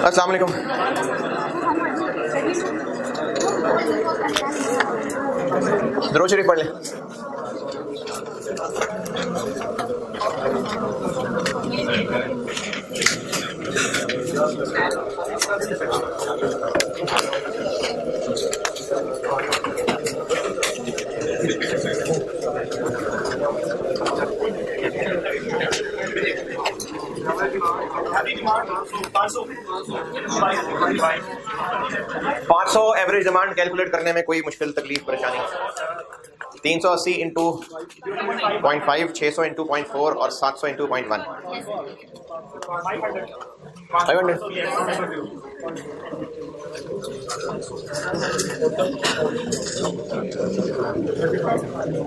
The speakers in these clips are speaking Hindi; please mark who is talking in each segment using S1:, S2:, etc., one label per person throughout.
S1: अस्सलाम वालेकुम। दरूद शरीफ पढ़ लें। $500 एवरेज डिमांड कैलकुलेट करने में कोई मुश्किल तकलीफ परेशानी? 380 इंटू 0.5, 600 इंटू 0.4 और 700 इंटू 0.1। 500।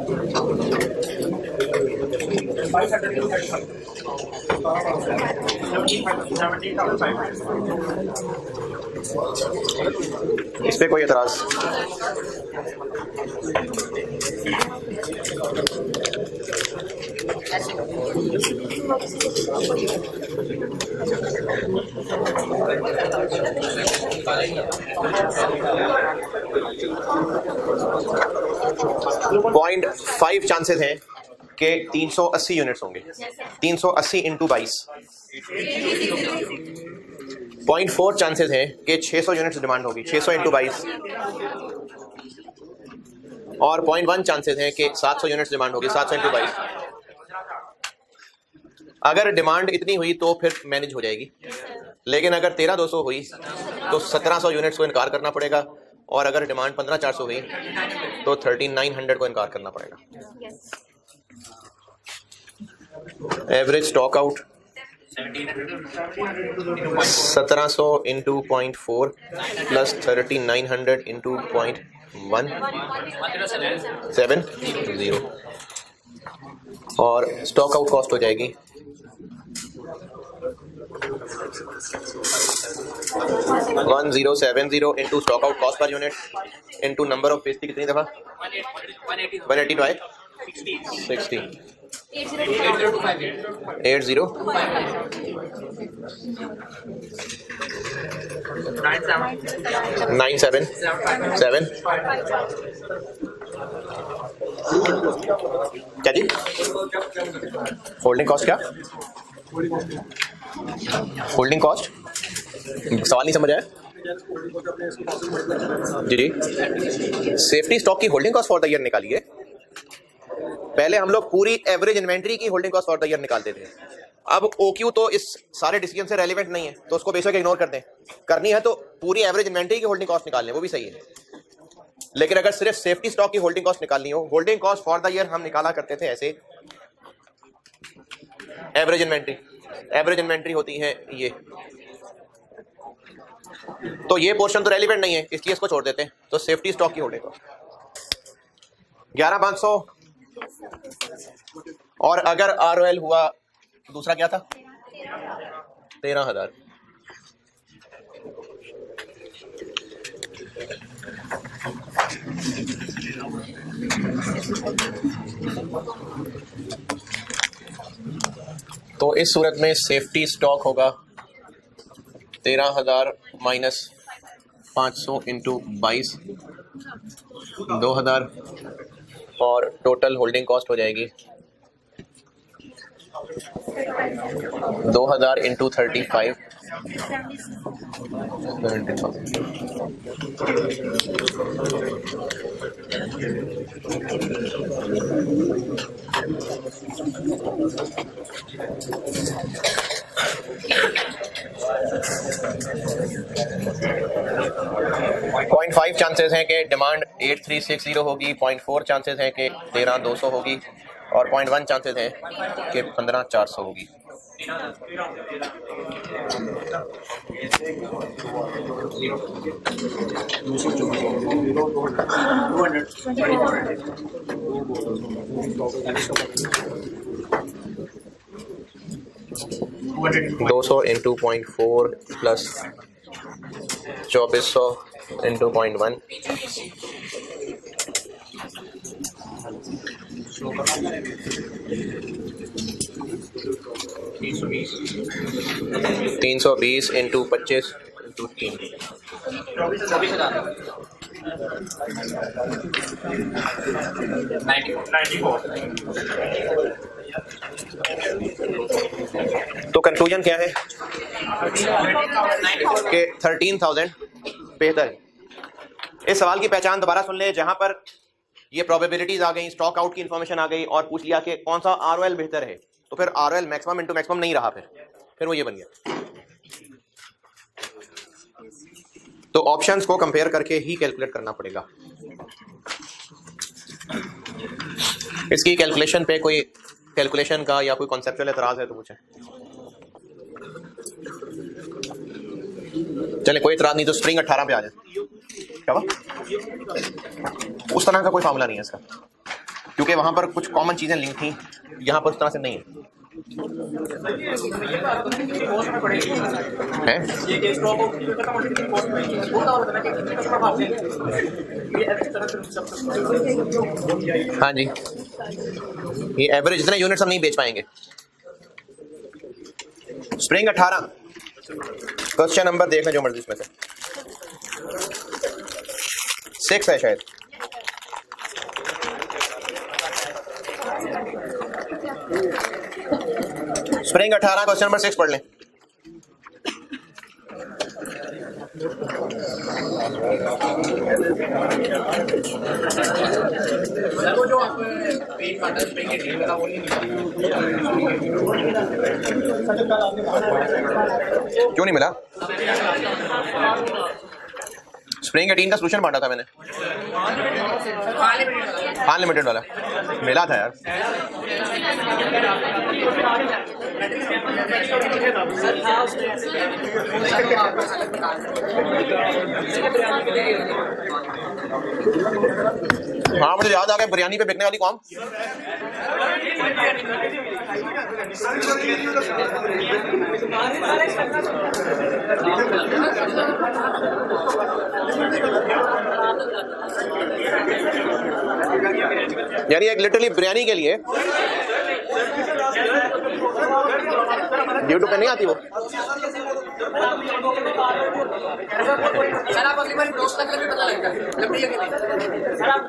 S1: इस पे कोई एतराज? पॉइंट 5 चांसेस हैं कि 380 यूनिट्स होंगे। 380 इंटू 22। 0.4 चांसेस हैं कि 600 यूनिट्स डिमांड होगी। 600 इंटू 22। और 0.1 चांसेस हैं कि 700 यूनिट्स डिमांड होगी। 700 इंटू 22। अगर डिमांड इतनी हुई तो फिर मैनेज हो जाएगी, लेकिन अगर 13,200 हुई तो 1700 यूनिट्स को इनकार करना पड़ेगा, और अगर डिमांड 15,400 हुई तो 13,900 को इनकार करना पड़ेगा। Average stock out 1700 into 0.4 plus 13,900 into 0.170 और स्टॉक आउट कॉस्ट हो जाएगी 1070 into stock out cost per unit into number of page कितनी दफा 180 बाय 60 80 977 क्या जी? होल्डिंग कॉस्ट क्या? होल्डिंग कॉस्ट सवाल नहीं समझ आया जी। सेफ्टी स्टॉक की holding cost for the year निकालिए। पहले हम लोग पूरी एवरेज इन्वेंट्री की holding cost for the year निकालते थे। अब ओक्यू तो इस सारे डिसीजन से रेलिवेंट नहीं है, तो उसको बेशक इग्नोर कर दें। करनी है तो पूरी एवरेज इन्वेंट्री की होल्डिंग कॉस्ट निकाल लें, वो भी सही है। लेकिन अगर सिर्फ सेफ्टी स्टॉक की होल्डिंग कॉस्ट निकालनी हो, holding cost for the year हम निकाला करते थे ऐसे। एवरेज इन्वेंट्री होती है ये, तो ये पोर्शन तो रेलिवेंट नहीं है, इसलिए इसको छोड़ देते हैं। तो सेफ्टी स्टॉक की होल्डिंग कॉस्ट 11,500। और अगर आरओएल हुआ, दूसरा क्या था 13,000। तो इस सूरत में सेफ्टी स्टॉक होगा 13,000 माइनस 500 इंटू 22 2,000 और टोटल होल्डिंग कॉस्ट हो जाएगी 2,000 इंटू 35 0.5 चांसेस हैं कि डिमांड 8360 होगी। 0.4 चांसेस हैं कि 13,200 होगी और 0.1 चांसेस हैं कि 15,400 होगी। दो सौ into 0.4 plus 2400 into 0.1 320 into 25 into 3 तो कंक्लूजन क्या है कि 13,000 बेहतर है। इस सवाल की पहचान दोबारा सुन ले, जहां पर ये प्रोबेबिलिटीज आ गई, स्टॉक आउट की इंफॉर्मेशन आ गई और पूछ लिया कि कौन सा आरओएल बेहतर है, तो फिर आरओएल मैक्सिमम इंटू मैक्सिमम नहीं रहा, फिर वो ये बन गया। तो ऑप्शंस को कंपेयर करके ही कैलकुलेट करना पड़ेगा। इसकी कैलकुलेशन पे कोई कैलकुलेशन का या कोई कॉन्सेप्चुअल एतराज है तो पूछें। चले कोई एतराज नहीं तो स्प्रिंग 18 पे आ जाए। क्या उस तरह का कोई फार्मूला नहीं है इसका, क्योंकि वहां पर कुछ कॉमन चीजें लिंक थी, यहां पर उस तरह से नहीं है। हाँ जी, ये एवरेज इतने यूनिट्स हम नहीं बेच पाएंगे। स्प्रिंग 18 क्वेश्चन नंबर देखना जो मर्जी इसमें से 6 है शायद। स्प्रिंग 18 क्वेश्चन नंबर 6 पढ़ लें। क्यों नहीं मिला? स्प्रिंग 18 का सोल्यूशन बांटा था मैंने, अनलिमिटेड वाला मिला था यार। हाँ मुझे याद आ गया, बिरयानी पे बिकने वाली कौम। यानी एक लिटरली बिरयानी के लिए यूट्यूब पे नहीं आती वो।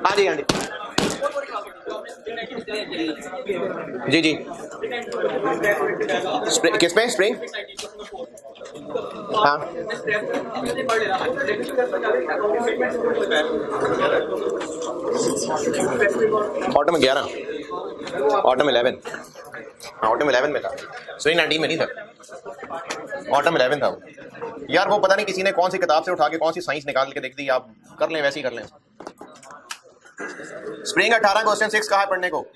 S1: हाँ जी हाँ जी जी जी। किस पे? स्प्रिंग? हाँ ऑटम 11, ऑटम 11, ऑटम 11 में था, स्प्रिंग 19 में नहीं था, ऑटम 11 था वो। यार वो पता नहीं किसी ने कौन सी किताब से उठा के कौन सी साइंस निकाल के देख दी। आप कर लें वैसे ही कर लें। स्प्रिंग 18 क्वेश्चन 6 कहा है पढ़ने को?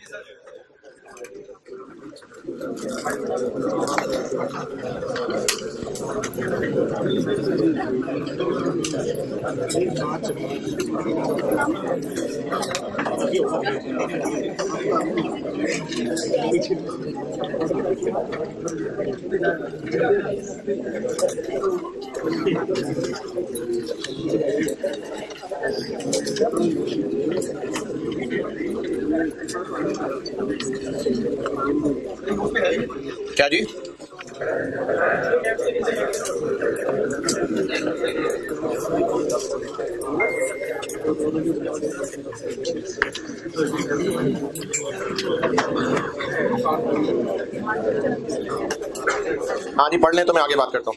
S1: क्या जी? हाँ जी पढ़ लें तो मैं आगे बात करता हूँ।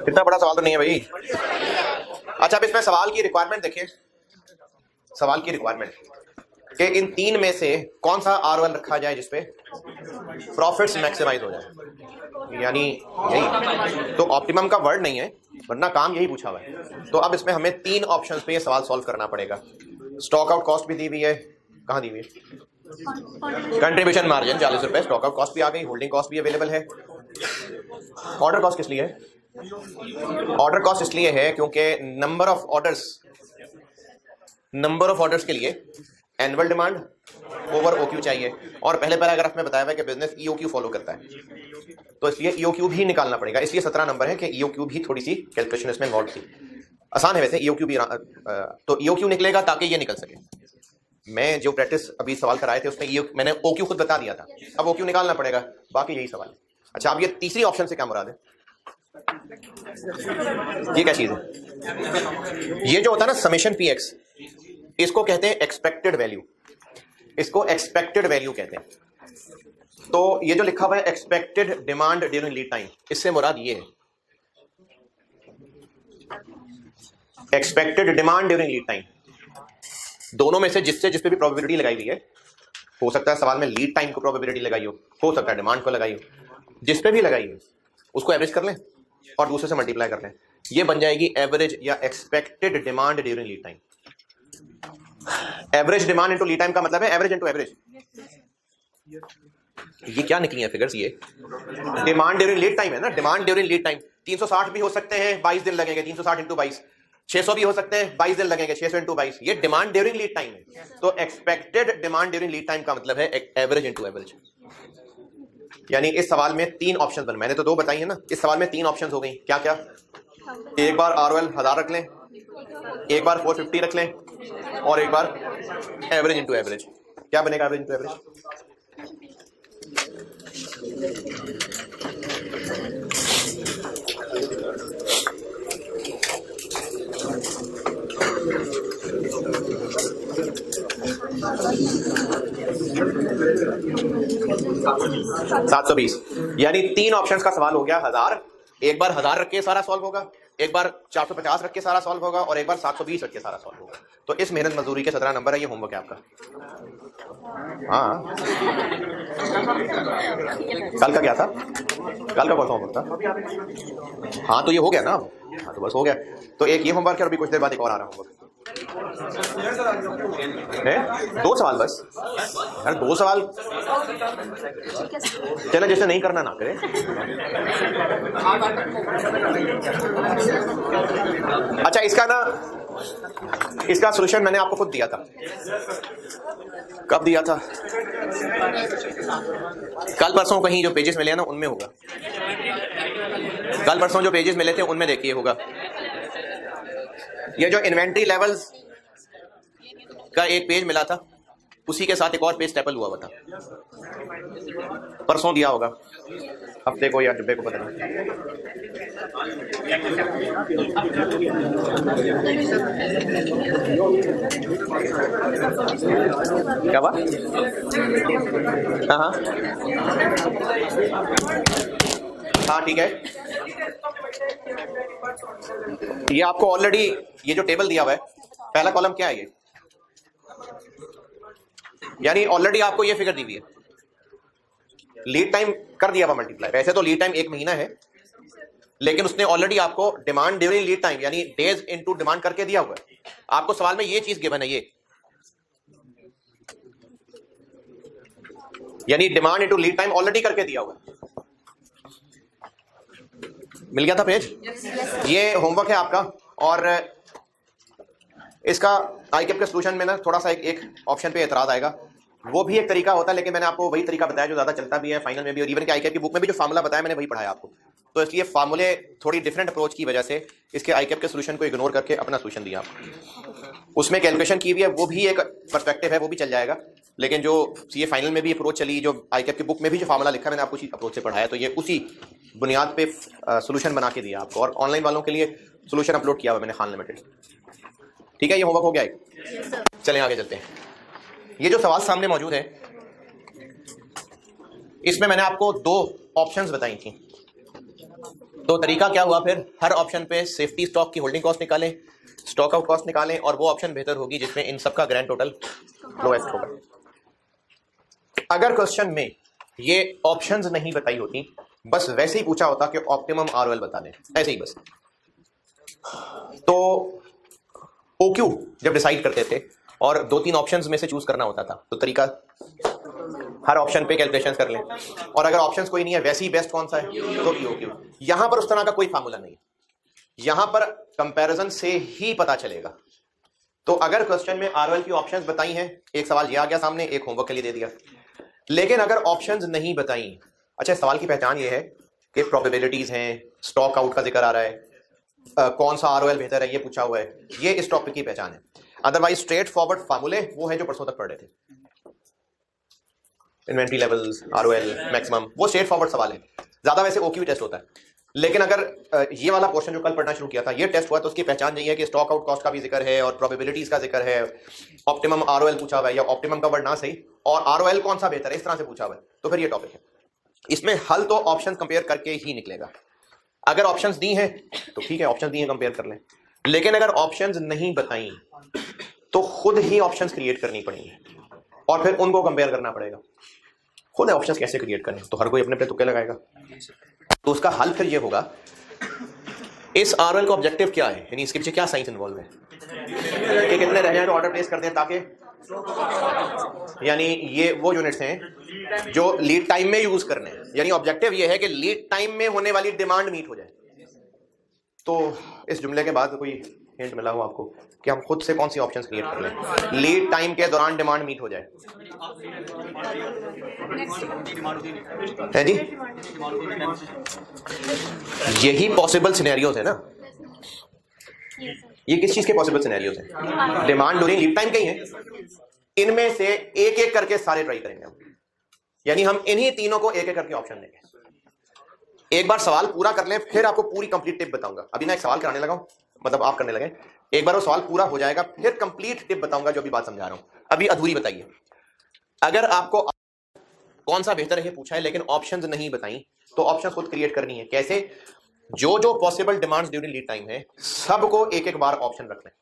S1: इतना बड़ा सवाल तो नहीं है भाई। अच्छा, अब इसमें सवाल की रिक्वायरमेंट देखिए, सवाल की रिक्वायरमेंट कि इन तीन में से कौन सा R1 रखा जाए जिसपे प्रॉफिट्स मैक्सिमाइज हो जाए, यानी यही तो ऑप्टिमम का वर्ड नहीं है, वरना काम यही पूछा हुआ है। तो अब इसमें हमें तीन ऑप्शंस पे ये सवाल सॉल्व करना पड़ेगा। स्टॉक आउट कॉस्ट भी दी हुई है, कहाँ दी हुई है, कंट्रीब्यूशन मार्जिन 40 रुपए, स्टॉक आउट कॉस्ट भी आ गई, होल्डिंग कॉस्ट भी अवेलेबल है। ऑर्डर कॉस्ट किस लिए है? ऑर्डर कॉस्ट इसलिए है क्योंकि नंबर ऑफ ऑर्डर्स के लिए एनुअल डिमांड ओवर ओक्यू चाहिए, और पहले पैराग्राफ में बताया हुआ है कि बिजनेस ईओक्यू फॉलो करता है, तो इसलिए ईओक्यू भी निकालना पड़ेगा। इसलिए 17 नंबर है कि ईओक्यू भी थोड़ी सी कैलकुलेशन इसमें इन्वॉल्व थी। आसान है वैसे ईओक्यू भी, तो ईओक्यू निकलेगा ताकि ये निकल सके। मैं जो प्रैक्टिस अभी सवाल कराए थे उसमें मैंने ओक्यू खुद बता दिया था, अब ओक्यू निकालना पड़ेगा, बाकी यही सवाल। अच्छा, अब ये तीसरी ऑप्शन से क्या मुराद है? ये क्या चीज है? ये जो होता है ना समेशन पीएक्स, इसको कहते हैं एक्सपेक्टेड वैल्यू, इसको एक्सपेक्टेड वैल्यू कहते हैं। तो ये जो लिखा हुआ है expected demand during lead time, इससे मुराद ये है expected demand during lead time. दोनों में से जिस पे भी प्रोबेबिलिटी लगाई हुई है, हो सकता है सवाल में लीड टाइम को प्रोबेबिलिटी लगाई हो सकता है डिमांड को लगाई हो, जिस पे भी लगाई हो उसको एवरेज कर लें और दूसरे से मल्टीप्लाई कर लें, ये बन जाएगी एवरेज या expected demand during lead time. Average demand into lead time का मतलब है एवरेज इनटू एवरेज। ये क्या निकली है फिगर्स? ये डिमांड ड्यूरिंग लीड टाइम है ना, डिमांड ड्यूरिंग लीड टाइम 360 भी हो सकते हैं, 22 दिन लगेंगे, 360 इंटू 22, 600 भी हो सकते हैं, 22 दिन लगेंगे, 600 इंटू 22, ये डिमांड ड्यूरिंग लीड टाइम है। तो expected demand during lead time का मतलब है एवरेज इंटू एवरेज। यानी इस सवाल में तीन ऑप्शन बने, मैंने तो दो बताई है ना, इस सवाल में तीन ऑप्शन हो गई। क्या क्या? एक बार ROL 1000 रख लें, एक बार 450 रख लें, और एक बार एवरेज इंटू एवरेज। क्या बनेगा एवरेज इंटू एवरेज? $720। यानी तीन ऑप्शंस का सवाल हो गया 1000, एक बार 1000 रख के सारा सॉल्व होगा, एक बार 450 रख के सारा सॉल्व होगा, और एक बार 720 रख के सारा सॉल्व होगा। तो इस मेहनत मजदूरी के 17 नंबर है, ये होमवर्क है आपका। हाँ, कल का क्या था? कल का कौन सा होमवर्क था? हाँ, तो ये हो गया ना। हाँ, तो बस हो गया। तो एक ये होमवर्क है और अभी कुछ देर बाद एक और आ रहा होमवर्क है। 2 सवाल बस यार, 2 सवाल। चलो, जैसे नहीं करना ना करे। अच्छा, इसका सॉल्यूशन मैंने आपको खुद दिया था। कब दिया था? कल परसों कहीं जो पेजेस मिले हैं ना उनमें होगा। कल परसों जो पेजेस मिले थे उनमें देखिए होगा। ये जो इन्वेंट्री लेवल्स का एक पेज मिला था, उसी के साथ एक और पेज स्टेपल हुआ था। परसों दिया होगा, हफ्ते को या जुब्बे को, पता नहीं। क्या हुआ? हाँ, हाँ, ठीक है। ये आपको ऑलरेडी ये जो टेबल दिया हुआ है, पहला कॉलम क्या है ये? यानी ऑलरेडी आपको ये फिगर दी हुई है, लीड टाइम कर दिया हुआ मल्टीप्लाई। वैसे तो लीड टाइम 1 महीना है, लेकिन उसने ऑलरेडी आपको डिमांड ड्यूरिंग लीड टाइम यानी डेज इनटू डिमांड करके दिया हुआ है। आपको सवाल में ये चीज गिवन है, ये यानी demand into lead time already करके दिया हुआ है। मिल गया था पेज? ये होमवर्क है आपका। और इसका आईकेप के सॉल्यूशन में ना थोड़ा सा एक ऑप्शन पे एतराज आएगा, वो भी एक तरीका होता है, लेकिन मैंने आपको वही तरीका बताया जो ज्यादा चलता भी है फाइनल में भी, और इवन के आईकेप की बुक में भी जो फार्मूला बताया मैंने वही पढ़ाया आपको। तो इसलिए फार्मूले थोड़ी डिफरेंट अप्रोच की वजह से इसके आईकेप के सॉल्यूशन को इग्नोर करके अपना सॉल्यूशन दिया। उसमें कैलकुलेशन की हुई है, वो भी एक पर्सपेक्टिव है, वो भी चल जाएगा। लेकिन जो सीए फाइनल में भी अप्रोच चली, जो आईकेप की बुक में भी जो फार्मूला लिखा मैंने आपको उसी अप्रोच से पढ़ाया, तो ये उसी बुनियाद पे सॉल्यूशन बना के दिया आपको। और ऑनलाइन वालों के लिए सॉल्यूशन अपलोड किया हुआ मैंने खान लिमिटेड। ठीक है, ये होमवर्क हो गया एक। चलें आगे चलते हैं। ये जो सवाल सामने मौजूद है, इसमें मैंने आपको 2 ऑप्शंस बताई थी। तो तरीका क्या हुआ फिर, हर ऑप्शन पे सेफ्टी स्टॉक की होल्डिंग कॉस्ट निकालें, स्टॉक आउट कॉस्ट निकालें, और वो ऑप्शन बेहतर होगी जिसमें इन सबका ग्रैंड टोटल लोएस्ट होगा। अगर क्वेश्चन में ये ऑप्शंस नहीं बताई होती, बस वैसे ही पूछा होता कि ऑप्टिमम आरओएल बता दें, ऐसे ही बस, तो ओक्यू जब डिसाइड करते थे और 2-3 ऑप्शंस में से चूज करना होता था, तो तरीका हर ऑप्शन पे कैलकुलेशन कर लें, और अगर ऑप्शंस कोई नहीं है वैसे ही बेस्ट कौन सा है तो ओक्यू। यहां पर उस तरह का कोई फार्मूला नहीं है, यहां पर कंपैरिजन से ही पता चलेगा। तो अगर क्वेश्चन में आरओएल की ऑप्शंस बताई हैं, एक सवाल ये आ गया सामने, एक होमवर्क के लिए दे दिया। लेकिन अगर ऑप्शंस नहीं बताई, अच्छा सवाल की पहचान ये है कि प्रोबेबिलिटीज हैं, स्टॉक आउट का जिक्र आ रहा है, कौन सा आरओएल बेहतर है ये पूछा हुआ है, ये इस टॉपिक की पहचान है। अदरवाइज स्ट्रेट फॉरवर्ड फार्मूले वो है जो परसों तक पढ़ रहे थे, इन्वेंट्री लेवल्स, आरओएल, मैक्सिमम, वो स्ट्रेट फॉरवर्ड सवाल है, ज्यादा वैसे ओक्यू टेस्ट होता है। लेकिन अगर ये वाला पोर्शन जो कल पढ़ना शुरू किया था, ये टेस्ट हुआ, तो उसकी पहचान यही है कि स्टॉक आउट कॉस्ट का भी जिक्र है और प्रोबेबिलिटीज का जिक्र है, ऑप्टिमम आरओएल पूछा हुआ है, या ऑप्टिमम का वर्ड ना सही, और आरओएल कौन सा बेहतर है, इस तरह से पूछा हुआ है, तो फिर ये टॉपिक है। इसमें हल तो ऑप्शन कंपेयर करके ही निकलेगा। अगर ऑप्शंस दी हैं तो ठीक है, ऑप्शंस दी हैं कंपेयर कर लें, लेकिन अगर ऑप्शंस नहीं बताई तो खुद ही ऑप्शंस क्रिएट करनी पड़ेंगी और फिर उनको कंपेयर करना पड़ेगा। खुद ऑप्शंस कैसे क्रिएट करें, तो हर कोई अपने अपने तुक्के लगाएगा। तो उसका हल फिर ये होगा, इस आरओएल का ऑब्जेक्टिव क्या है, यानी इसके पीछे क्या साइंस इन्वॉल्व है कि कितने रह जाए तो ऑर्डर प्लेस कर दें, ताकि यानी ये वो यूनिट्स हैं जो लीड टाइम में यूज करने हैं, यानी ऑब्जेक्टिव ये है कि लीड टाइम में होने वाली डिमांड मीट हो जाए। तो इस जुमले के बाद कोई हिंट मिला हो आपको कि हम खुद से कौन सी ऑप्शंस क्रिएट कर लें, लीड टाइम के दौरान डिमांड मीट हो जाए, है जी? यही पॉसिबल सिनेरियोज है ना, ये किस चीज के पॉसिबल सिनेरियोज हैं? डिमांड ड्यूरिंग लीड टाइम के ही हैं। इनमें से एक एक करके सारे ट्राई करेंगे हम, यानी हम इन्हीं तीनों को एक एक करके ऑप्शन देंगे। एक बार सवाल पूरा कर लें, फिर आपको पूरी कंप्लीट टिप बताऊंगा। अभी मैं एक सवाल कराने लगा हूं, मतलब आप करने लगे, एक बार वो सवाल पूरा हो जाएगा, फिर कंप्लीट टिप बताऊंगा जो अभी बात समझा रहा हूं। अभी अधूरी बताइए। अगर आपको कौन सा बेहतर है पूछा है लेकिन ऑप्शंस नहीं बताई, तो ऑप्शंस खुद क्रिएट करनी है। कैसे? जो जो possible demands during lead time है, सबको एक एक बार ऑप्शन रख लें,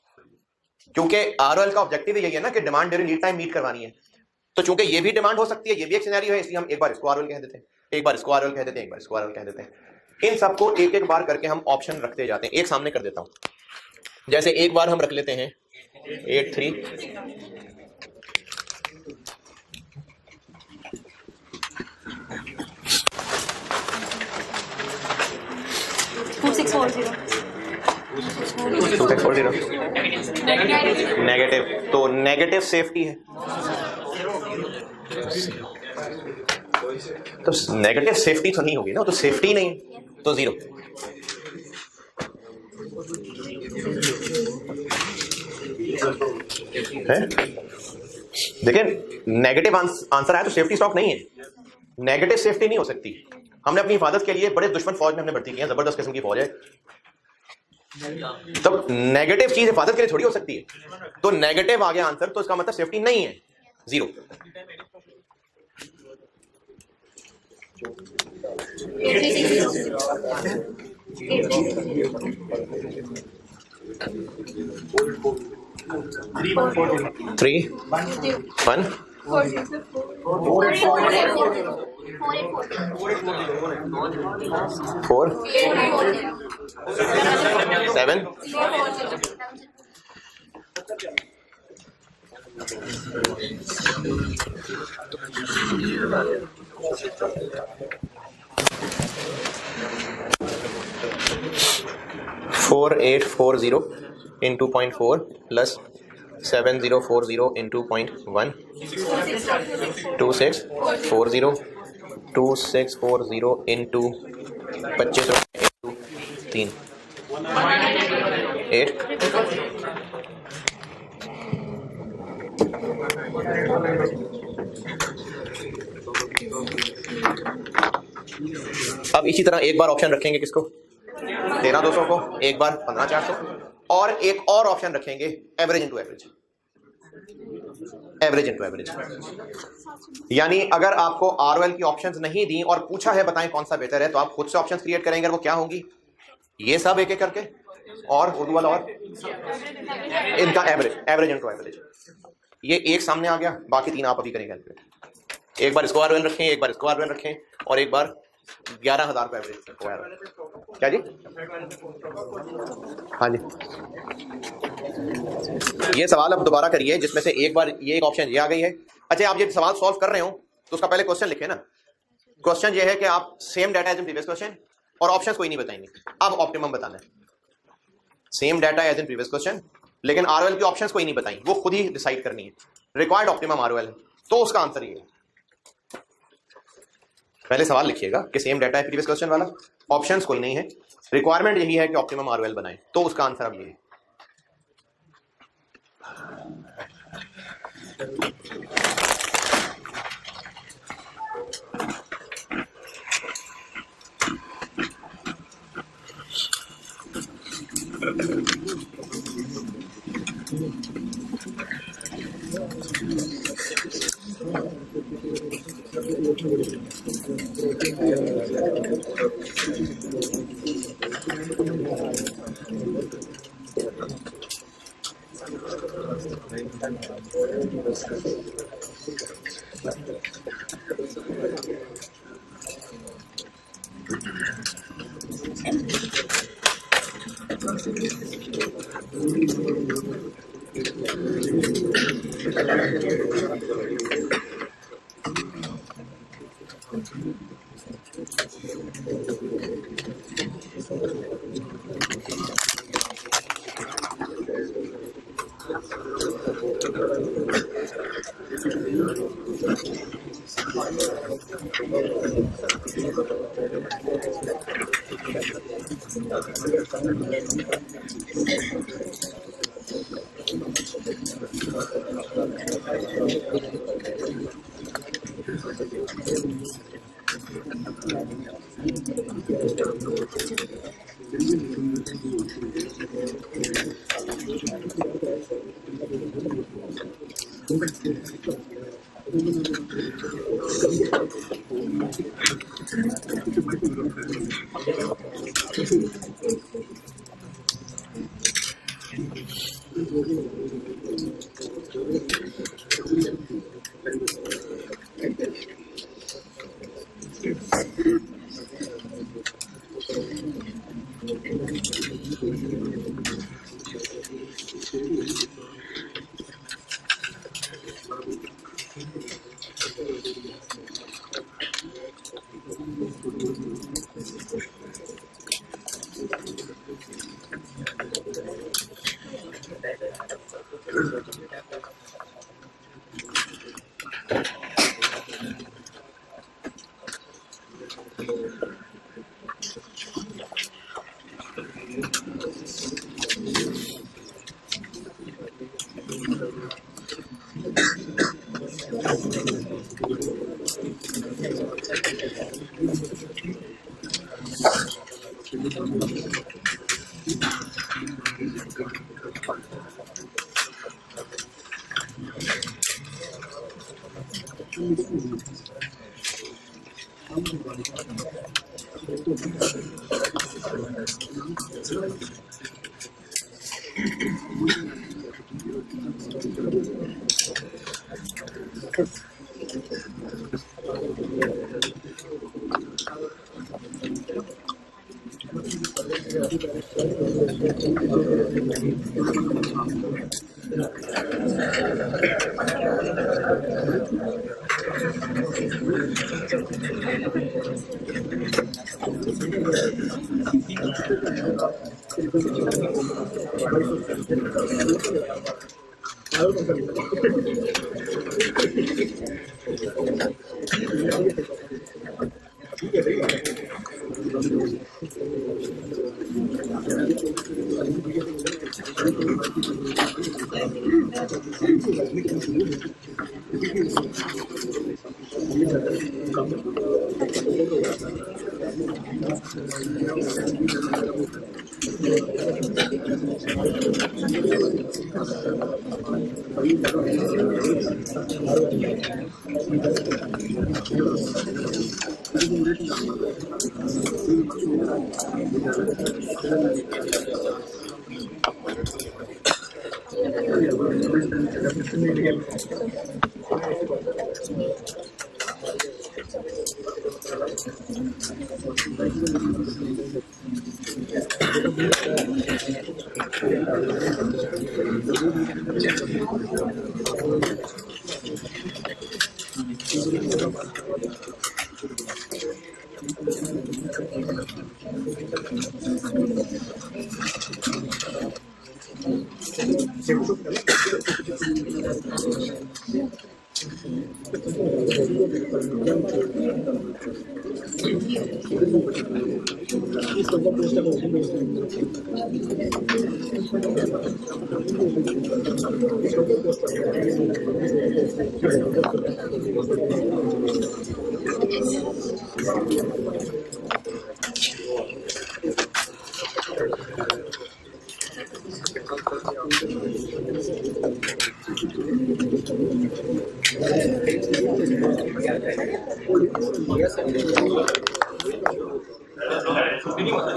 S1: क्योंकि आरओएल का ऑब्जेक्टिव यही है ना कि demand during lead time meet करवानी है। तो चूंकि ये भी डिमांड हो सकती है, ये भी एक सिनेरियो है, इसलिए हम एक बार इसको आरओएल कह देते हैं, एक बार इसको आरओएल कह देते हैं, एक बार इसको आरओएल कह देते हैं। इन सबको एक एक बार करके हम ऑप्शन रखते जाते हैं। एक सामने कर देता हूं, जैसे एक बार हम रख लेते हैं 83 नेगेटिव, तो नेगेटिव सेफ्टी है, तो नेगेटिव सेफ्टी तो नहीं होगी ना, तो सेफ्टी नहीं है, तो 0। है देखिए, नेगेटिव आंसर आया तो सेफ्टी स्टॉक नहीं है, नेगेटिव सेफ्टी नहीं हो सकती। हमने अपनी हिफाजत के लिए बड़े दुश्मन फौज में हमने भर्ती किया, जबरदस्त किस्म की फौज है, तब नेगेटिव चीज हिफाजत के लिए थोड़ी हो सकती है। तो नेगेटिव आ गया आंसर, तो इसका मतलब सेफ्टी नहीं है, 0। Three 1 4 7 4840 into 0.4 plus 7040 into 0.1 2640 into 25 into 3 8 अब इसी तरह एक बार ऑप्शन रखेंगे किसको, 13200 को, एक बार 15400, और एक और ऑप्शन रखेंगे average into average. Average into average. यानी अगर आपको आरओएल की ऑप्शंस नहीं दी और पूछा है बताएं कौन सा बेहतर है, तो आप खुद से ऑप्शंस क्रिएट करेंगे, वो क्या होंगी? ये सब एक एक करके, और उर्दू वाला, और इनका एवरेज इनटू एवरेज। ये एक सामने आ गया, बाकी तीन आप अभी करेंगे। एक बार इसको आरओएल रखें, एक बार इसको आरओएल रखें, और एक बार 11,000 का एवरेज। क्या जी? हाँ जी, ये सवाल अब दोबारा करिए जिसमें से एक बार ये एक ऑप्शन ये आ गई है। अच्छा, आप ये सवाल सॉल्व कर रहे हो तो उसका पहले क्वेश्चन लिखे ना। क्वेश्चन ये है कि आप same data as in previous question, और ऑप्शंस कोई नहीं बताएंगे, अब ऑप्टिमम बताना है। Same data as in previous question, लेकिन आरओएल की ऑप्शंस कोई नहीं बताई, वो खुद ही डिसाइड करनी है। रिक्वायर्ड ऑप्टिमम आरओएल, तो उसका आंसर ये है। पहले सवाल लिखिएगा कि सेम डाटा है प्रीवियस क्वेश्चन वाला, ऑप्शंस कोई नहीं है, रिक्वायरमेंट यही है कि ऑप्टिमम आरओएल बनाए, तो उसका आंसर अब ये है।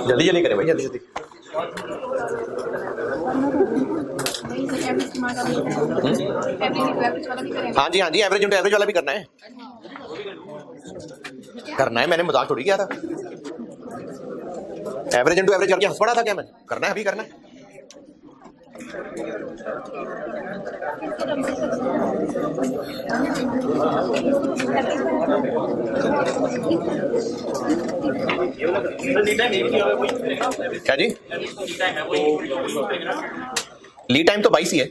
S1: जल्दी जल्दी करें भाई, जल्दी जल्दी। हाँ जी हाँ जी, एवरेज इंटू एवरेज वाला भी करना है। करना है, मैंने मजाक थोड़ी किया था। एवरेज इंटू एवरेज करके हंस पड़ा था क्या मैं? करना है, अभी करना है। क्या जी? लीड टाइम तो 22 ही है।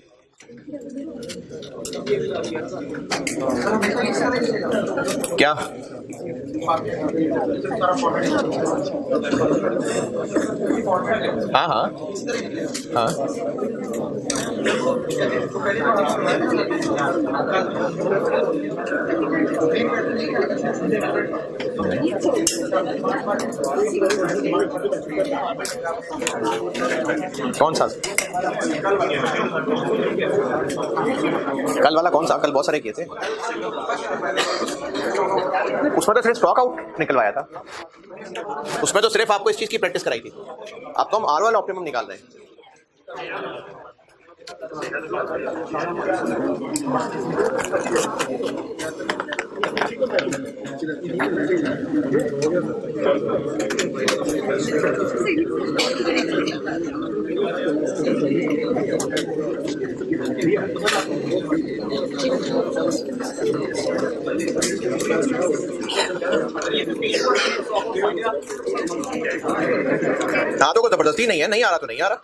S1: क्या? हाँ हाँ हाँ, कौन सा? कल वाला कौन सा? कल बहुत सारे किए थे। उसमें तो सिर्फ स्टॉक आउट निकलवाया था, उसमें तो सिर्फ आपको इस चीज की प्रैक्टिस कराई थी। अब तो हम आर वाला ऑप्टिमम निकाल रहे हैं। हाँ, तो कोई जबरदस्ती नहीं है, नहीं आ रहा तो नहीं आ रहा।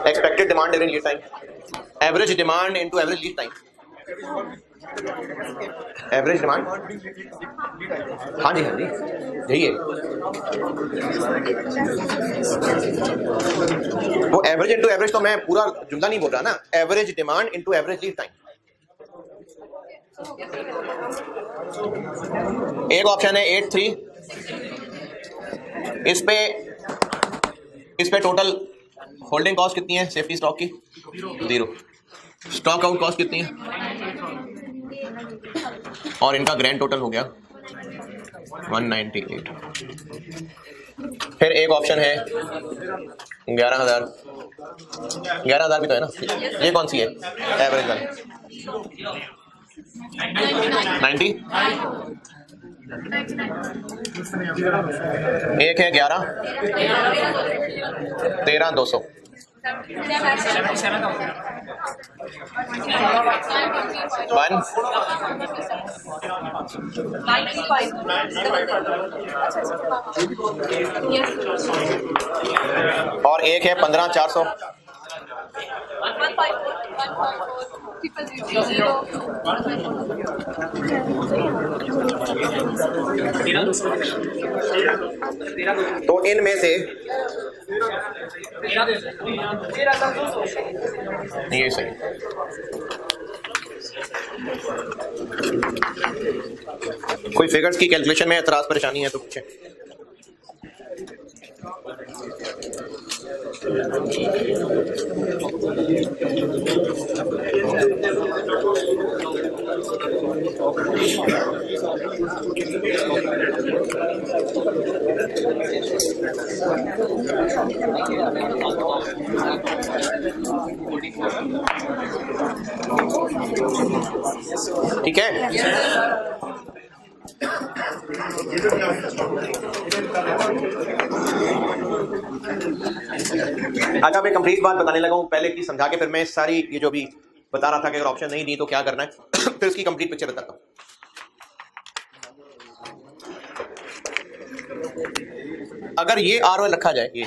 S1: Expected demand during lead time, average demand into average lead time. Average demand, हाँ जी हाँ जी, यही है वो। एवरेज इनटू एवरेज तो मैं पूरा जुमला नहीं बोल रहा ना, average demand into average lead time. एक ऑप्शन है 83, इस पे टोटल होल्डिंग कॉस्ट कितनी है सेफ्टी स्टॉक की? 0। स्टॉक आउट कॉस्ट कितनी है? और इनका ग्रैंड टोटल हो गया 198। फिर एक ऑप्शन है 11,000। 11,000 भी तो है ना, ये कौन सी है? एवरेज वाली 90। एक है 11, 13,200। और एक है 15,400। तो इनमें से नहीं ये सही। कोई फिगर्स की कैलकुलेशन में एतराज परेशानी है तो पूछे। ठीक है, अच्छा मैं कंप्लीट बात बताने लगा हूं पहले की समझा के, फिर मैं सारी ये जो भी बता रहा था कि अगर ऑप्शन नहीं दी तो क्या करना है फिर उसकी कंप्लीट पिक्चर बताता हूं। अगर ये ROL रखा जाए ये,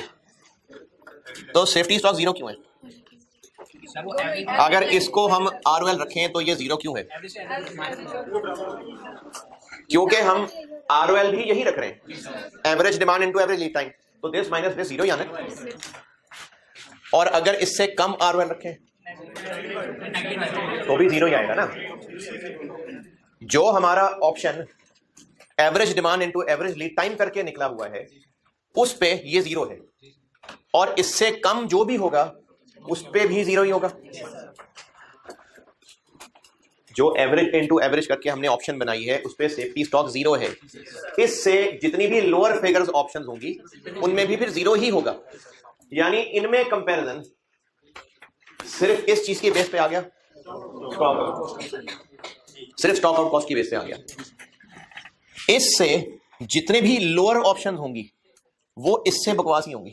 S1: तो सेफ्टी स्टॉक 0 क्यों है? अगर इसको हम ROL रखें तो ये 0 क्यों है? क्योंकि हम ROL भी यही रख रहे हैं, average demand into average lead time, तो दिस माइनस दिस 0 यानी। और अगर इससे कम ROL रखें तो भी 0 ही आएगा ना। जो हमारा option average demand into average lead time करके निकला हुआ है उस पे ये 0 है, और इससे कम जो भी होगा उस पे भी 0 ही होगा। जो एवरेज इनटू एवरेज करके हमने ऑप्शन बनाई है उस पे सेफ्टी स्टॉक 0 है। इससे जितनी भी लोअर फिगर्स ऑप्शंस होंगी उनमें भी फिर 0 ही होगा। यानी इनमें कंपैरिजन सिर्फ इस चीज की बेस पे आ गया, सिर्फ स्टॉक आउट कॉस्ट की बेस पे आ गया। इससे जितने भी लोअर ऑप्शन होंगी वो इससे बकवास ही होंगी।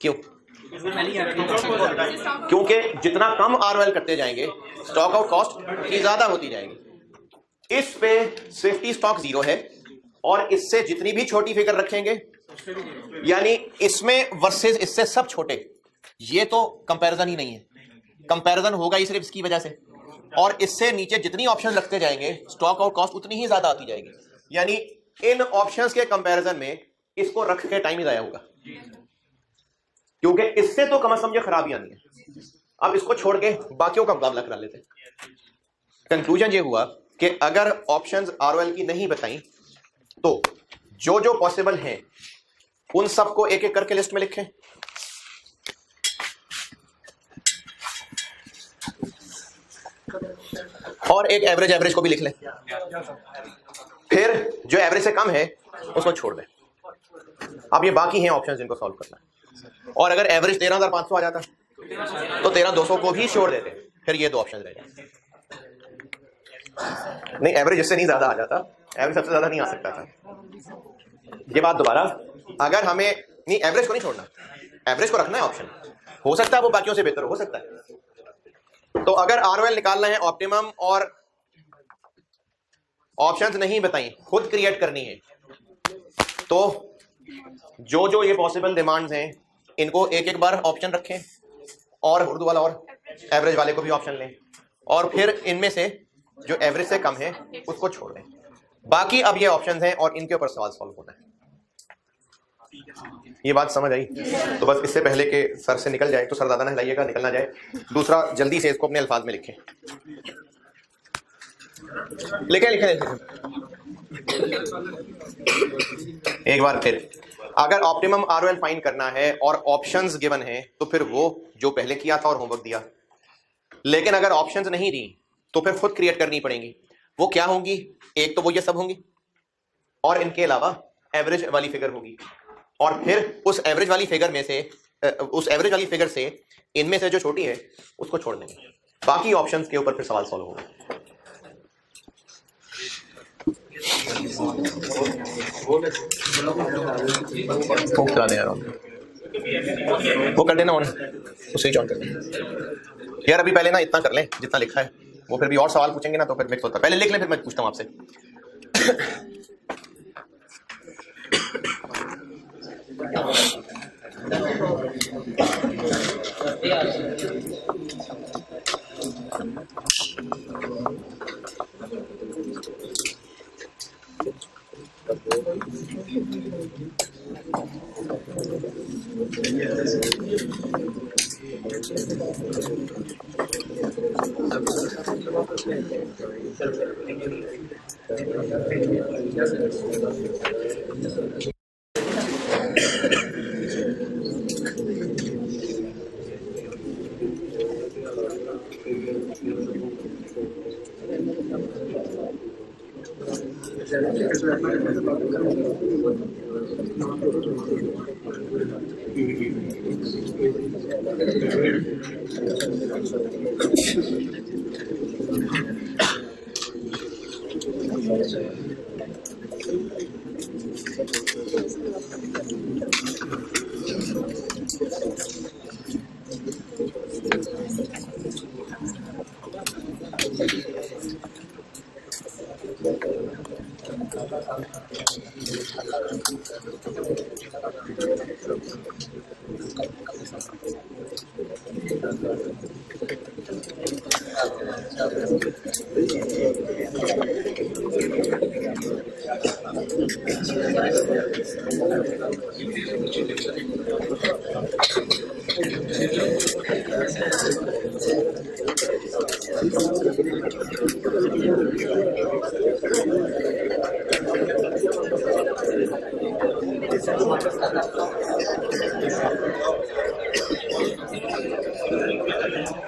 S1: क्यों? क्योंकि जितना कम ROL करते जाएंगे स्टॉक आउट कॉस्ट की ज्यादा होती जाएगी। इस पे सेफ्टी स्टॉक 0 है, और इससे जितनी भी छोटी फिगर रखेंगे, यानी इसमें वर्सेस इससे सब छोटे, ये तो कंपैरिजन ही नहीं है। कंपैरिजन होगा ही सिर्फ इसकी वजह से, और इससे नीचे जितनी ऑप्शन रखते जाएंगे स्टॉक आउट कॉस्ट उतनी ही ज्यादा आती जाएगी। यानी इन ऑप्शंस के कंपैरिजन में इसको रख के टाइम ही जाया होगा, क्योंकि इससे तो कम से कम ये खराबी आनी है। अब इसको छोड़ के बाकियों का मुकाबला करा लेते हैं। कंक्लूजन ये हुआ कि अगर ऑप्शंस ROL की नहीं बताई तो जो जो पॉसिबल हैं उन सबको एक एक करके लिस्ट में लिखें, और एक एवरेज को भी लिख लें। फिर जो एवरेज से कम है उसको छोड़ दें। अब ये बाकी हैं ऑप्शंस जिनको सॉल्व करना है। और अगर एवरेज 13,500 आ जाता तो 13,200 को भी छोड़ देते, फिर ये 2 ऑप्शन रह जाते। नहीं, एवरेज इससे नहीं ज्यादा आ जाता, एवरेज सबसे ज्यादा नहीं आ सकता था। ये बात दोबारा, अगर हमें नहीं एवरेज को नहीं छोड़ना, एवरेज को रखना है ऑप्शन, हो सकता है वो बाकियों से बेहतर हो सकता है। तो अगर ROL निकालना है ऑप्टिमम और ऑप्शंस नहीं बताई, खुद क्रिएट करनी है, तो जो जो ये पॉसिबल डिमांड्स हैं इनको एक एक बार ऑप्शन रखें, और उर्दू वाला और एवरेज वाले को भी ऑप्शन लें, और फिर इनमें से जो एवरेज से कम है उसको छोड़ दें। बाकी अब ये ऑप्शंस हैं और इनके ऊपर सवाल सॉल्व होना है। ये बात समझ आई? तो बस इससे पहले कि सर से निकल जाए तो सर ज़्यादा ना हिलाइएगा, निकलना जाए। दूसरा, जल्दी से इसको अपने अल्फाज में लिखें, लिखें। एक बार फिर, अगर ऑप्टिमम ROL फाइंड करना है और ऑप्शंस गिवन है तो फिर वो जो पहले किया था और होमवर्क दिया। लेकिन अगर ऑप्शंस नहीं दी तो फिर खुद क्रिएट करनी पड़ेंगी। वो क्या होंगी? एक तो वो ये सब होंगी, और इनके अलावा एवरेज वाली फिगर होगी, और फिर उस एवरेज वाली फिगर से इनमें से जो छोटी है उसको छोड़ देंगे। बाकी ऑप्शंस के ऊपर फिर सवाल सॉल्व होगा। चला दे यार, वो कर देना ऑन, उसे ही ऑन कर देना यार। अभी पहले ना इतना कर लें जितना लिखा है, वो फिर भी और सवाल पूछेंगे ना तो फिर मिक्स होता है। पहले लिख लें फिर मैं पूछता हूँ आपसे।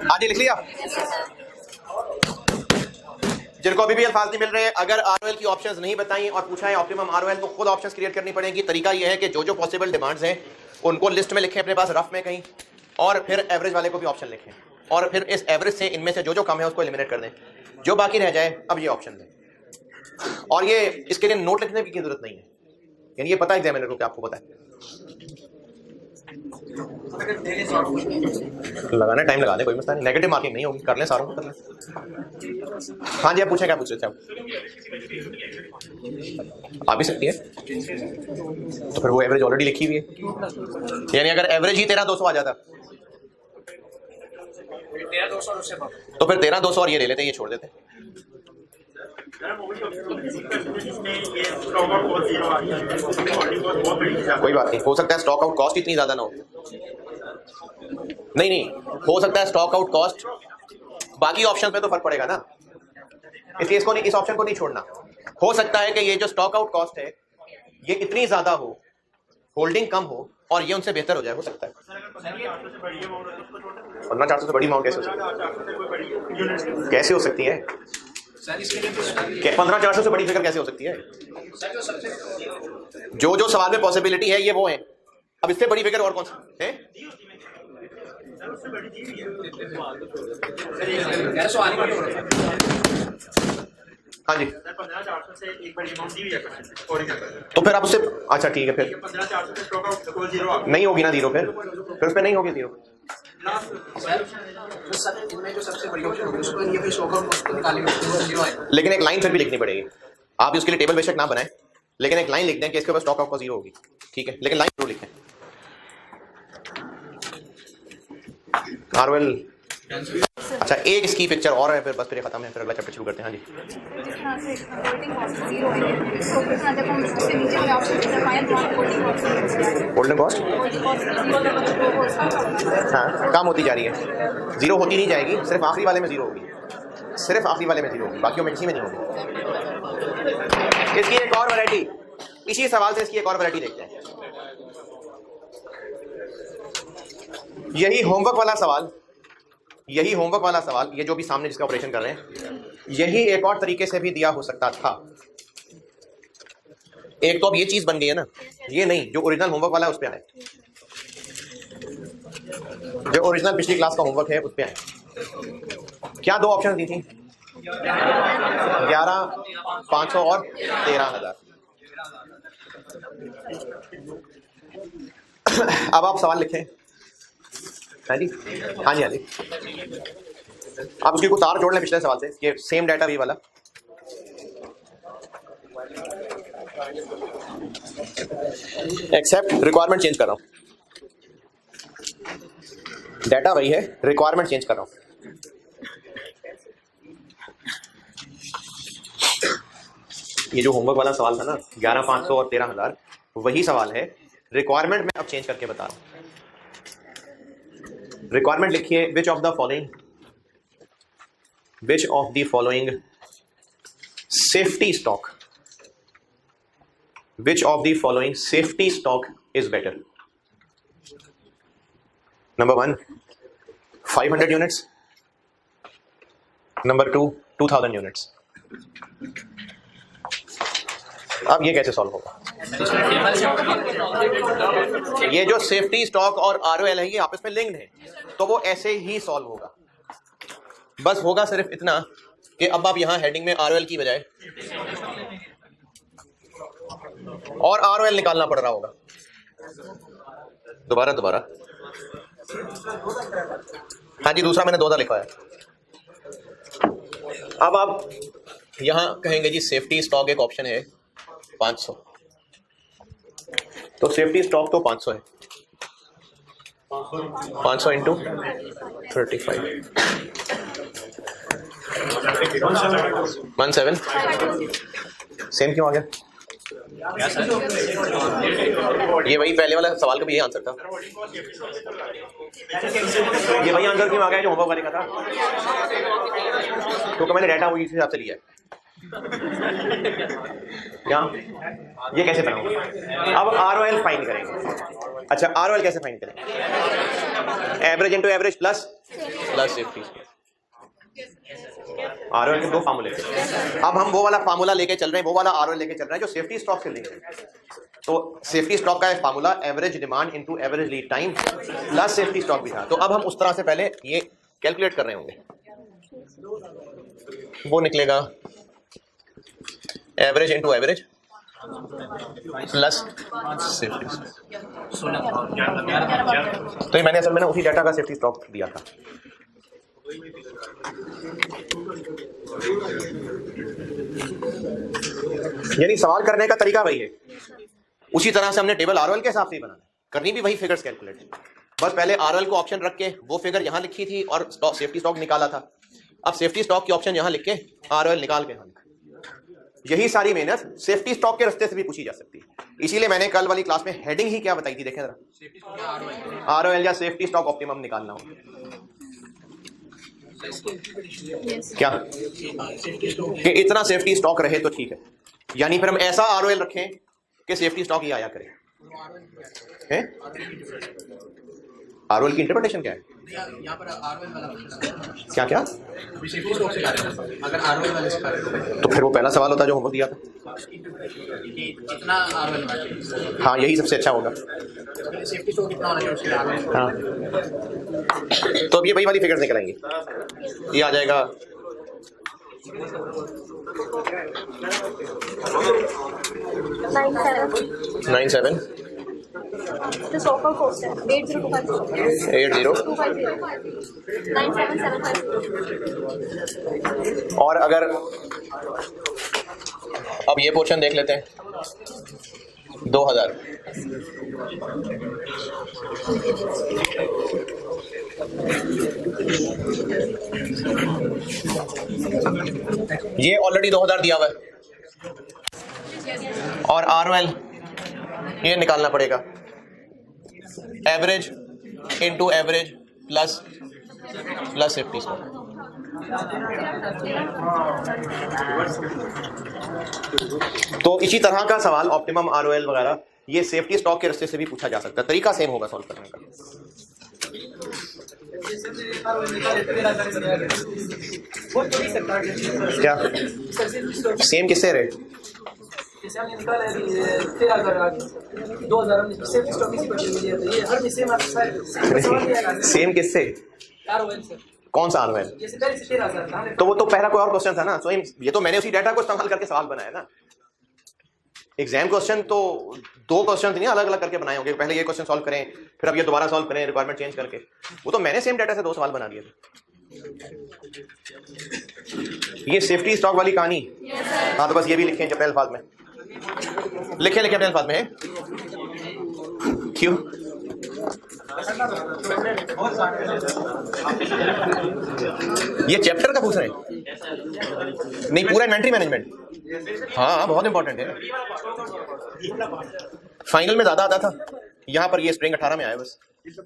S1: आगे लिख लिया। जिनको अभी भी अल्फाज नहीं मिल रहे, अगर आरओएल की ऑप्शंस नहीं बताई और पूछा है ऑप्टिमम आरओएल, तो खुद ऑप्शंस क्रिएट करनी पड़ेगी। तरीका यह है कि जो जो पॉसिबल डिमांड्स हैं उनको लिस्ट में लिखें अपने पास रफ में कहीं, और फिर एवरेज वाले को भी ऑप्शन लिखें, और फिर इस एवरेज से इनमें से जो जो कम है उसको एलिमिनेट कर दें, जो बाकी रह जाए अब ये ऑप्शन दें। और ये इसके लिए नोट लिखने की जरूरत नहीं है, यानी ये पता है एग्जामिनर को कि आपको पता है। लगाना टाइम लगा दे, कोई मसला नहीं, नेगेटिव मार्किंग नहीं होगी, कर लें सारों को कर लें। हाँ जी, आप पूछें, क्या पूछ रहे थे आप भी सकती है, तो फिर वो एवरेज ऑलरेडी लिखी हुई है, यानी अगर एवरेज ही 13,200 आ जाता तो फिर 13,200 और ये ले लेते, ये छोड़ देते। कोई बात नहीं, हो सकता है स्टॉक आउट कॉस्ट इतनी ज्यादा ना हो, नहीं हो सकता है स्टॉक आउट कॉस्ट बाकी ऑप्शन पे तो फर्क पड़ेगा ना, इसलिए इसको नहीं, इस ऑप्शन को नहीं छोड़ना। हो सकता है कि ये जो स्टॉक आउट कॉस्ट है ये इतनी ज्यादा हो, होल्डिंग कम हो और ये उनसे बेहतर हो जाए, हो सकता है। 15,400 से बड़ी अमाउंट कैसे हो सकती है? 15,400 से बड़ी फिगर कैसे हो सकती है? जो जो सवाल में पॉसिबिलिटी है ये वो है, अब इससे बड़ी फिगर और कौन सी है? हाँ जी,
S2: 15,400 से एक बड़ी अमाउंट दी हुई है
S1: तो फिर आप उससे, अच्छा ठीक है, फिर
S2: 15,400 से स्टॉक आउट जीरो
S1: नहीं होगी ना जीरो, फिर उस पर नहीं होगी जीरो। लेकिन एक लाइन फिर भी लिखनी पड़ेगी, आप उसके लिए टेबल बेशक ना बनाएं, लेकिन एक लाइन लिख दें कि इसके ऊपर स्टॉक आउट का जीरो होगी, ठीक है, लेकिन लाइन जरूर लिखें। आरओएल, अच्छा एक इसकी पिक्चर और है, फिर बस फिर खत्म है, फिर अगला चैप्टर शुरू करते हैं। हाँ जी, होल्डिंग कॉस्ट हाँ कम होती जा रही है, जीरो होती नहीं जाएगी, सिर्फ आखिरी वाले में जीरो होगी, सिर्फ आखिरी वाले में जीरो होगी, बाकियों में किसी में नहीं होगी। इसकी एक और वैरायटी, इसी सवाल से इसकी एक और वैरायटी देखते हैं। यही होमवर्क वाला सवाल, ये जो भी सामने जिसका ऑपरेशन कर रहे हैं, यही एक और तरीके से भी दिया हो सकता था। एक तो अब ये चीज बन गई है ना, ये नहीं जो ओरिजिनल होमवर्क वाला है उस पे आए, जो ओरिजिनल पिछली क्लास का होमवर्क है उस पे आए। क्या दो ऑप्शन दी थी? 11,500 और 13,000। अब आप सवाल लिखें। हाँ जी, हाँ जी, आप उसकी कुछ तार जोड़ लें पिछले सवाल से, ये सेम डाटा भी वाला। एक्सेप्ट रिक्वायरमेंट चेंज कर रहा हूं, डाटा वही है, रिक्वायरमेंट चेंज कर रहा हूं। ये जो होमवर्क वाला सवाल था ना 11,500 और 13,000, वही सवाल है, रिक्वायरमेंट में अब चेंज करके बता रहा हूं। रिक्वायरमेंट लिखिए, which of the following safety stock, which of the following safety stock is better? Number 1 500 units, number 2 2000 units. अब ये कैसे सॉल्व होगा? ये जो सेफ्टी स्टॉक और आरओएल है ये आपस में लिंक्ड है, तो वो ऐसे ही सॉल्व होगा। बस होगा सिर्फ इतना कि अब आप यहां हेडिंग में आरओएल की बजाय और आरओएल निकालना पड़ रहा होगा। दोबारा हाँ जी, दूसरा मैंने 2000 लिखा है। अब आप यहां कहेंगे जी सेफ्टी स्टॉक एक ऑप्शन है 500, तो सेफ्टी स्टॉक तो 500 है, 500 इंटू 35 17 सेम क्यों आ गया? ये वही पहले वाला सवाल का भी ये आंसर था। ये वही आंसर क्यों आ गया जो होमवर्क वाले का था? क्योंकि मैंने डाटा वही हिसाब से लिया है। क्या ये कैसे बनाऊंगा? अब आरओएल फाइंड करेंगे। अच्छा, आरओएल कैसे फाइंड करेंगे? Average into average plus safety. ROL के 2 फार्मूले थे। अब हम वो वाला फार्मूला लेके चल रहे हैं, वो वाला आरओएल लेके चल रहे हैं जो सेफ्टी स्टॉक से लिंक है। तो सेफ्टी स्टॉक का formula average demand into average lead time plus safety stock भी था। तो अब हम उस तरह से पहले ये कैलकुलेट कर रहे होंगे। वो निकलेगा average into average plus safety. तो ये मैंने असल में ना उसी डाटा का सेफ्टी स्टॉक दिया था। यानी सवाल करने का तरीका वही है, उसी तरह से हमने टेबल आरओएल के हिसाब से ही बनाना है, करनी भी वही फिगर्स कैलकुलेट। बस पहले आरओएल को ऑप्शन रख के वो फिगर यहां लिखी थी और स्टॉक सेफ्टी स्टॉक निकाला था। अब सेफ्टी स्टॉक की ऑप्शन यहां लिख के आरओएल निकाल के यही सारी मेहनत सेफ्टी स्टॉक के रास्ते से भी पूछी जा सकती है। इसीलिए मैंने कल वाली क्लास में हेडिंग ही क्या बताई थी, देखें जरा, आरओएल या सेफ्टी स्टॉक ऑप्टिमम निकालना हो। क्या कि इतना सेफ्टी स्टॉक रहे तो ठीक है, यानी फिर हम ऐसा आरओएल रखें कि सेफ्टी स्टॉक ही आया करे। आरओएल की इंटरप्रिटेशन क्या है? यहाँ पर आरओएल वाला क्या अगर आरओएल वाले से तो फिर वो पहला सवाल होता जो होमवर्क दिया था, कितना आरओएल। हाँ, यही सबसे अच्छा होगा। सेफ्टी स्टॉक कितना होना चाहिए? हाँ, तो अब ये वही वाली फिगर्स निकलेंगी। ये आ जाएगा 97
S3: The so-called cost है 8025
S1: और अगर अब ये पोर्शन देख लेते हैं 2000। ये ऑलरेडी 2000 दिया हुआ है और आरओएल ये निकालना पड़ेगा average into average plus safety stock. तो इसी तरह का सवाल ऑप्टिमम आरओएल वगैरह ये सेफ्टी स्टॉक के रास्ते से भी पूछा जा सकता है। तरीका सेम होगा सॉल्व करने का। क्या सेम किससे रहे? सेम किससे? कौन सा आरओएल? तो वो तो पहला कोई और क्वेश्चन था ना। तो ये तो मैंने उसी डाटा को इस्तेमाल करके सवाल बनाया ना। एग्जाम क्वेश्चन तो 2 क्वेश्चन नहीं अलग अलग करके बनाए होंगे, पहले ये क्वेश्चन सॉल्व करें फिर अब ये दोबारा सॉल्व करें रिक्वायरमेंट चेंज करके। वो तो मैंने सेम डाटा से 2 सवाल बना दिए थे। ये सेफ्टी स्टॉक वाली कहानी। हाँ, तो बस ये भी लिखें अपने अल्फाज में, लिखे अपने अल्फाज में। क्यों? ये चैप्टर का पूछ रहे हैं? नहीं, पूरा इन्वेंटरी मैनेजमेंट। हाँ, बहुत इंपॉर्टेंट है। फाइनल में ज्यादा आता था, यहाँ पर ये स्प्रिंग 18 में आया बस। मैंने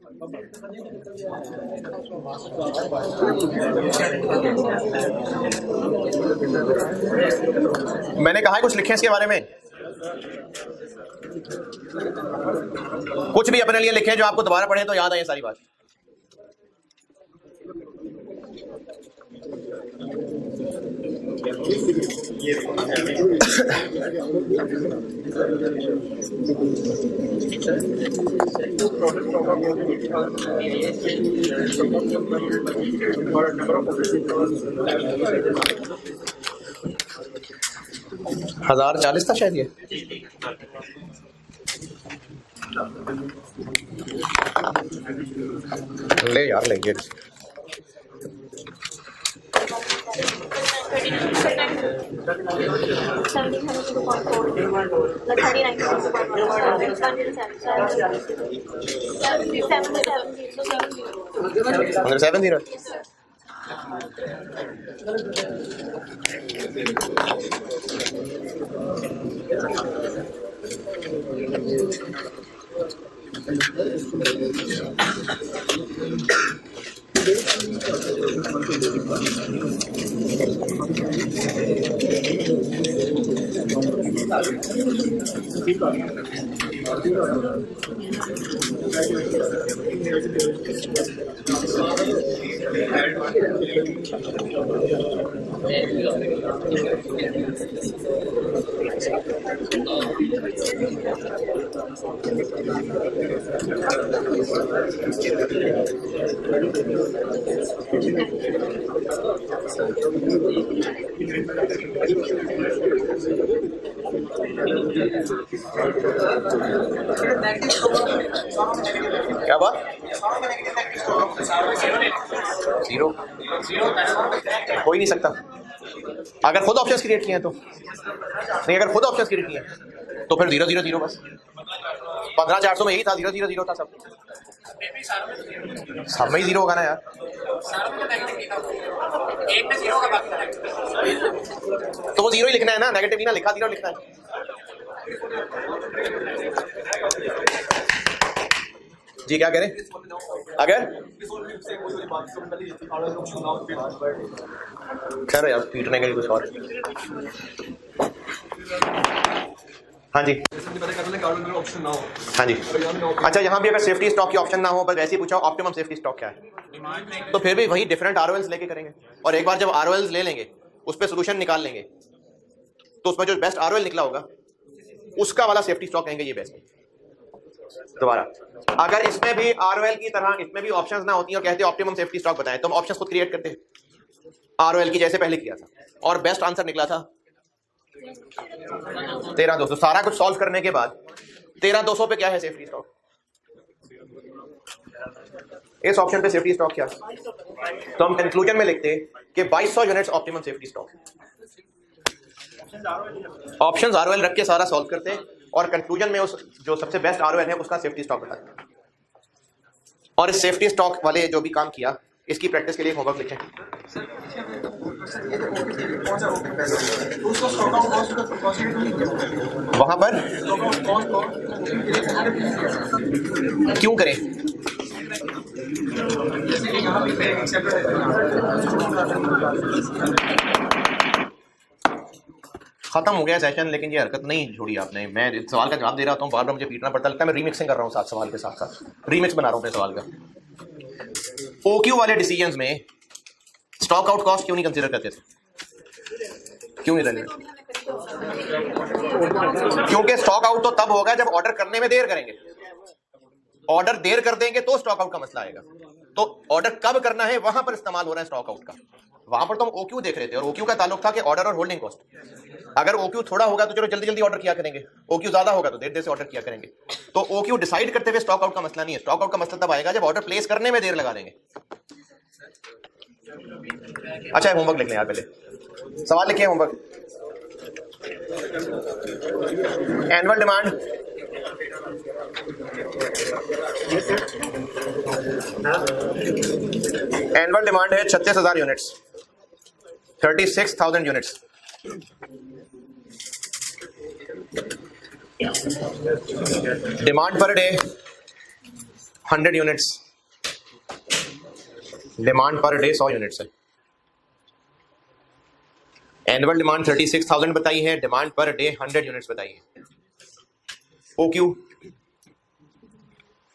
S1: कहा है कुछ लिखें इसके बारे में, कुछ भी अपने लिए लिखें जो आपको दोबारा पढ़े तो याद आए सारी बात। $1040 था शायद ये। ले यार लेंगे। $170 क्या बात? 0 हो ही नहीं सकता अगर खुद ऑप्शंस क्रिएट किए हैं तो नहीं, अगर खुद ऑप्शंस क्रिएट किए हैं तो फिर 0 0 0 बस। 15400 में यही था, 0 0 0 था सब में ही 0 होगा ना यार। तो वो 0 ही लिखना है ना, नेगेटिव ही ना लिखा 0 लिखना है। जी क्या कह रहे हैं? अगर चलो यार पीटने के लिए कुछ और। हाँ जी हाँ जी। अच्छा यहाँ भी अगर सेफ्टी स्टॉक की ऑप्शन ना हो, बस ऐसे ही पूछा ऑप्टिमम सेफ्टी स्टॉक क्या है, तो फिर भी वही डिफरेंट आरओएल्स लेके करेंगे। और एक बार जब आरओएल्स ले लेंगे उस पर सोल्यूशन निकाल लेंगे तो उसमें जो बेस्ट आरओएल निकला होगा उसका वाला सेफ्टी स्टॉक कहेंगे ये बेस्ट है। दोबारा अगर इसमें भी आरओएल की तरह इसमें भी ऑप्शंस ना होती और कहते ऑप्टिमम सेफ्टी स्टॉक बताएं तो हम ऑप्शंस खुद क्रिएट करते आरओएल की जैसे पहले किया था और बेस्ट आंसर निकला था 13200। सारा कुछ सॉल्व करने के बाद 13200 पे क्या है सेफ्टी स्टॉक? इस ऑप्शन पे सेफ्टी स्टॉक क्या, तो हम कंक्लूजन में लिखते कि 2200 units optimum safety stock. Options ROL रख के सारा सॉल्व करते और कंक्लूजन में उस जो सबसे बेस्ट आरओएल है उसका सेफ्टी स्टॉक बताते। और इस सेफ्टी स्टॉक वाले जो भी काम किया इसकी प्रैक्टिस के लिए होमवर्क लिखें। वहां पर क्यों करें? खत्म हो गया सेशन, लेकिन ये हरकत नहीं छोड़ी आपने। मैं इस सवाल का जवाब दे रहा हूँ, बार बार मुझे पीटना पड़ता, लगता है मैं रीमिक्सिंग कर रहा हूँ साथ सवाल के साथ साथ रीमिक्स बना रहा हूँ अपने सवाल का। ओक्यू वाले डिसीजंस में स्टॉक आउट कॉस्ट क्यों नहीं कंसीडर करते थे? क्यों नहीं रेलेवेंट? क्योंकि स्टॉक आउट तो तब होगा जब ऑर्डर करने में देर करेंगे। ऑर्डर देर कर देंगे तो स्टॉक आउट का मसला आएगा। तो ऑर्डर कब करना है वहां पर इस्तेमाल हो रहा है स्टॉक आउट का। वहां पर तो हम ओक्यू देख रहे थे और ओक्यू का ताल्लुक था कि ऑर्डर और होल्डिंग कॉस्ट। अगर ओक्यू थोड़ा होगा तो चलो जल्दी जल्दी ऑर्डर किया करेंगे, ओक्यू ज्यादा होगा तो देर देर से ऑर्डर किया करेंगे। तो ओक्यू डिसाइड करते हुए स्टॉक आउट का मसला नहीं है। स्टॉक आउट का मसला तब आएगा जब ऑर्डर प्लेस करने में देर लगा देंगे। अच्छा होमवर्क लिख लें यार, पहले सवाल लिखे होमवर्क। एनुअल डिमांड है 36,000 units, 36,000 units. Demand per day 100 units, demand per day 100 units है। एनुअल डिमांड 36,000 बताई है, डिमांड पर डे 100 यूनिट्स बताई है। OQ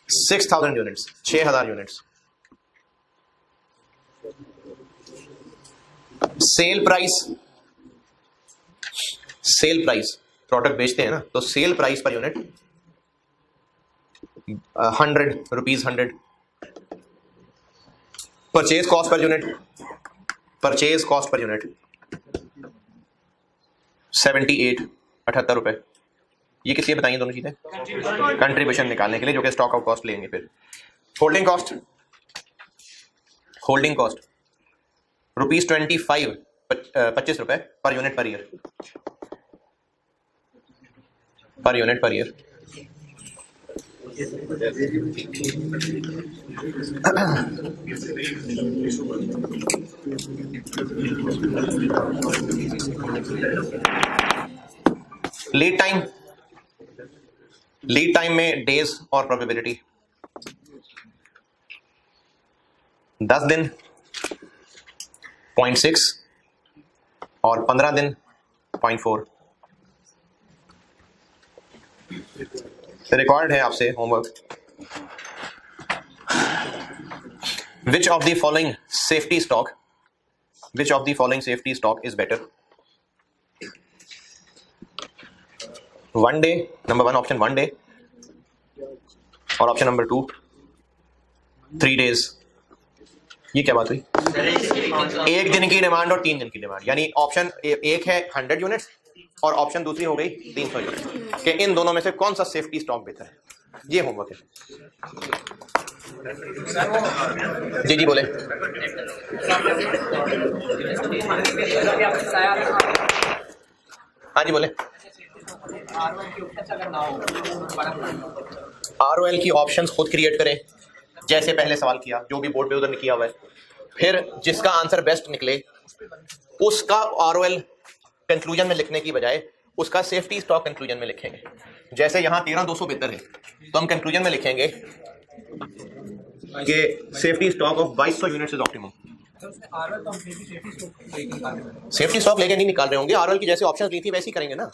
S1: 6,000 units, 6,000 units. Sale price product बेचते हैं ना, तो sale price per unit 100 rupees 100। Purchase cost per unit 78 रुपए। ये किस लिए बताइए दोनों चीजें? कंट्रीब्यूशन निकालने के लिए, जो कि स्टॉक आउट कॉस्ट लेंगे। फिर होल्डिंग कॉस्ट ₹25 25 रुपए per unit per year. Lead time में डेज और प्रोबेबिलिटी 10 दिन 0.6 और 15 दिन 0.4। रिकॉर्ड है आपसे homework. Which of the following safety stock is better? 1 day, number 1 option 1 day, और ऑप्शन नंबर 2 3 डेज। ये क्या बात हुई? 1 दिन की डिमांड और 3 दिन की डिमांड, यानी ऑप्शन एक है 100 यूनिट्स और ऑप्शन दूसरी हो गई 300 यूनिट्स, कि इन दोनों में से कौन सा सेफ्टी स्टॉक बेहतर है। ये होमवर्क है। जी बोले। हाँ जी बोले। ROL की ऑप्शंस खुद क्रिएट करें, जैसे पहले सवाल किया, जो भी बोर्ड पे उधर किया हुआ है। फिर जिसका आंसर बेस्ट निकले उसका ROL कंक्लूजन में लिखने की बजाय उसका सेफ्टी स्टॉक कंक्लूजन में लिखेंगे। जैसे यहाँ 13,200 बेहतर है, तो हम कंक्लूजन में लिखेंगे कि safety stock of 2200 units is optimum. Safety stock लेके नहीं निकाल रहे होंगे, ROL की जैसे ऑप्शंस ली थी वैसे ही करेंगे ना।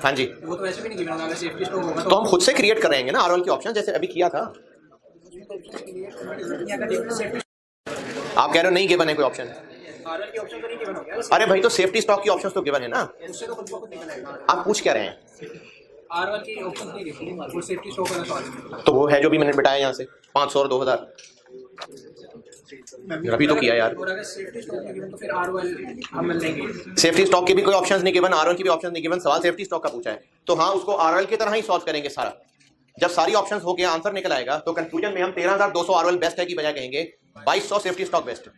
S1: हाँ जी,
S4: वो तो वैसे भी नहीं गिवन, अगर सेफ्टी स्टॉक होगा
S1: तो हम खुद से क्रिएट कर रहेंगे ना ROL की ऑप्शन, जैसे अभी किया था। आप कह रहे हो नहीं गिवन है कोई ऑप्शन?
S4: ROL की ऑप्शन तो नहीं गिवन हो गया।
S1: अरे भाई, तो सेफ्टी स्टॉक की ऑप्शंस तो गिवन है ना।
S4: उससे तो खुद को खुद निकल आएगा।
S1: आप पूछ क्या रहे हैं?
S4: ROL की ऑप्शन नहीं गिवन, वो सेफ्टी स्टॉक वाला सवाल है।
S1: तो वो है जो भी मैंने बताया यहाँ से 500 और 2000 अभी तो किया यार।
S4: और अगर सेफ्टी स्टॉक नहीं गिवन तो फिर ROL हम लेंगे।
S1: सेफ्टी स्टॉक की भी कोई ऑप्शंस नहीं गिवन, ROL की भी ऑप्शंस नहीं गिवन, सवाल सेफ्टी स्टॉक का पूछा है, तो हाँ उसको ROL की तरह ही सॉल्व करेंगे सारा। जब सारी ऑप्शंस हो गया, आंसर निकल आएगा, तो कंक्लूजन में हम 13,200 ROL बेस्ट है की बजाय कहेंगे 2200 सेफ्टी स्टॉक बेस्ट है।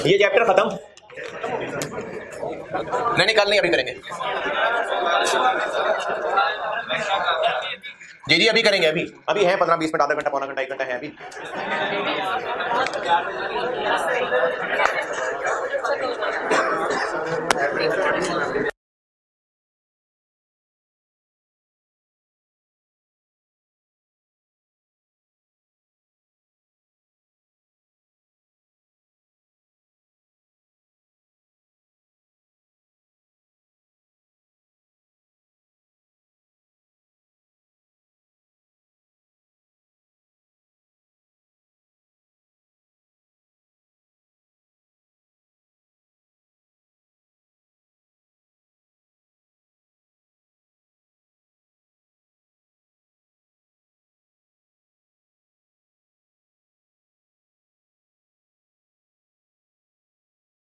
S1: ये चैप्टर खत्म नहीं, कल नहीं, अभी करेंगे। जी अभी करेंगे, अभी है 15-20 मिनट, आधा घंटा, पौना घंटा, 1 घंटा है अभी।